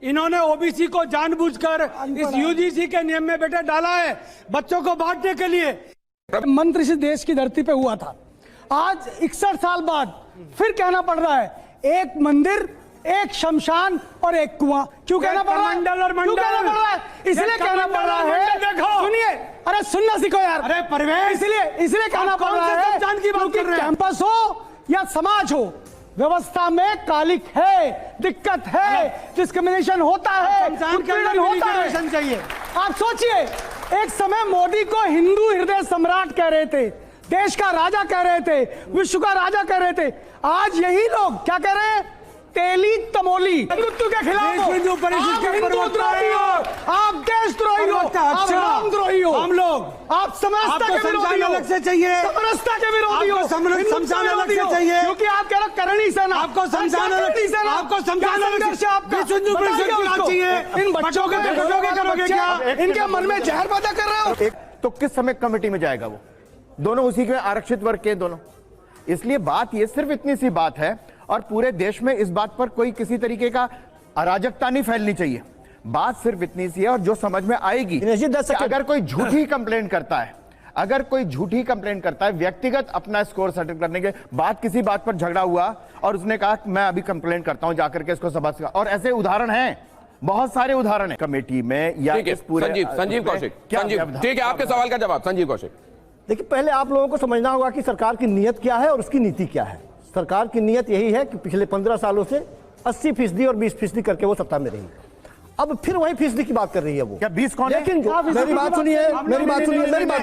इन्होंने ओबीसी को जानबूझकर इस यूजीसी के नियम में बेटे डाला है बच्चों को बांटने के लिए। मंत्र इस देश की धरती पे हुआ था। आज 61 साल बाद फिर कहना पड़ रहा है एक मंदिर, एक शमशान और एक कुआं। क्यों कहना पड़ रहा है? क्यों कहना पड़ रहा है? इसलिए कहना पड़ रहा है, सुनिए, अरे सुनना सीखो यार। अरे परवेश, इसलिए कहना पड़ रहा है क्योंकि कैंपस हो या समाज हो, व्यवस्था में कालिक है, दिक्कत है, डिस्क्रिमिनेशन होता है, उत्पीड़न होता है। चाहिए। आप सोचिए, एक समय मोदी को हिंदू हृदय सम्राट कह रहे थे, देश का राजा कह रहे थे, विश्व का राजा कह रहे थे। आज यही लोग क्या कह रहे हैं? तेली तमोली हिंदुत्व के खिलाफ हो, आप हिंदुद्रोही हो, आप देशद्रोही हो, आप रामद्रोही हो, हम लोग आप समरसता के विरोधी हो, अलग से चाहिए, समरसता के विरोधी हो, शमशान अलग से चाहिए, क्योंकि आप कह रहे हो करणी सेना, आपको शमशान अलग से चाहिए। इन बच्चों के करोगे क्या? इनके मन में जहर पैदा कर रहे हो। तो किस समय कमेटी में जाएगा वो? दोनों उसी के आरक्षित वर्ग के दोनों। इसलिए बात ये सिर्फ इतनी सी बात है, और पूरे देश में इस बात पर कोई किसी तरीके का अराजकता नहीं फैलनी चाहिए। बात सिर्फ इतनी सी है, और जो समझ में आएगी कि अगर कोई झूठी कंप्लेंट करता है, अगर कोई झूठी कंप्लेंट करता है व्यक्तिगत अपना स्कोर सेटल करने के बाद, किसी बात पर झगड़ा हुआ और उसने कहा मैं अभी कंप्लेंट करता हूं जाकर के इसको सभा से, और ऐसे उदाहरण हैं, बहुत सारे उदाहरण हैं कमेटी में या इस पूरे। संजीव कौशिक, ठीक है, आपके सवाल का जवाब संजीव कौशिक। देखिए, पहले आप लोगों को समझना होगा कि सरकार की नीयत क्या है और उसकी नीति क्या है। सरकार की नीयत यही है कि पिछले 15 सालों से 80% और 20% करके वो सत्ता में रही। अब फिर वही फीसदी की बात कर रही है वो। क्या 20 कौन है? लेकिन मेरी बात सुनिए, मेरी बात सुनिए, मेरी बात